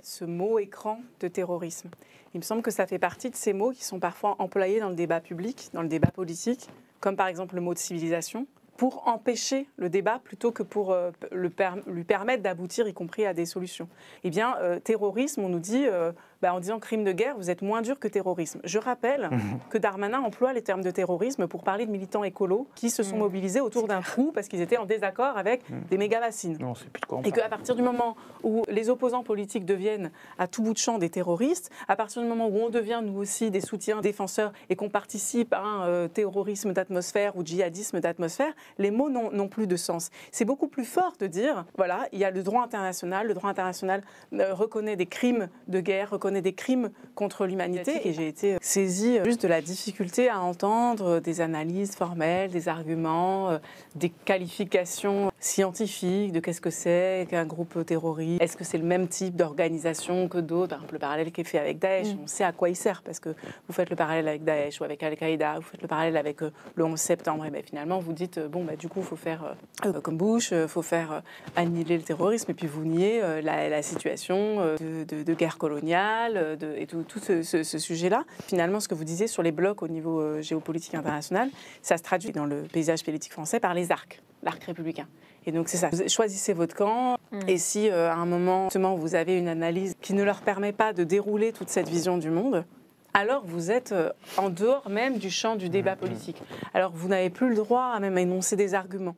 Ce mot écran de terrorisme. Il me semble que ça fait partie de ces mots qui sont parfois employés dans le débat public, dans le débat politique, comme par exemple le mot de civilisation, pour empêcher le débat plutôt que pour lui permettre d'aboutir, y compris à des solutions. Eh bien, terrorisme, on nous dit, en disant crime de guerre, vous êtes moins dur que terrorisme. Je rappelle que Darmanin emploie les termes de terrorisme pour parler de militants écolos qui se sont mobilisés autour d'un trou parce qu'ils étaient en désaccord avec des méga-bassines. Et qu'à partir du moment où les opposants politiques deviennent à tout bout de champ des terroristes, à partir du moment où on devient nous aussi des soutiens défenseurs et qu'on participe à un terrorisme d'atmosphère ou djihadisme d'atmosphère, les mots n'ont plus de sens. C'est beaucoup plus fort de dire, voilà, il y a le droit international reconnaît des crimes de guerre, reconnaît des crimes contre l'humanité. Et j'ai été saisie juste de la difficulté à entendre des analyses formelles, des arguments, des qualifications scientifiques de qu'est-ce que c'est qu'un groupe terroriste, est-ce que c'est le même type d'organisation que d'autres, par exemple le parallèle qui est fait avec Daesh, on sait à quoi il sert, parce que vous faites le parallèle avec Daesh ou avec Al-Qaïda, vous faites le parallèle avec le 11 septembre, et bien finalement vous dites, du coup il faut faire comme Bush, il faut faire annihiler le terrorisme, et puis vous niez la situation de guerre coloniale et tout ce sujet-là. Finalement, ce que vous disiez sur les blocs au niveau géopolitique international, ça se traduit dans le paysage politique français par les arcs, l'arc républicain. Et donc c'est ça, vous choisissez votre camp, et si à un moment, justement, vous avez une analyse qui ne leur permet pas de dérouler toute cette vision du monde, alors vous êtes en dehors même du champ du débat politique. Alors vous n'avez plus le droit à même énoncer des arguments.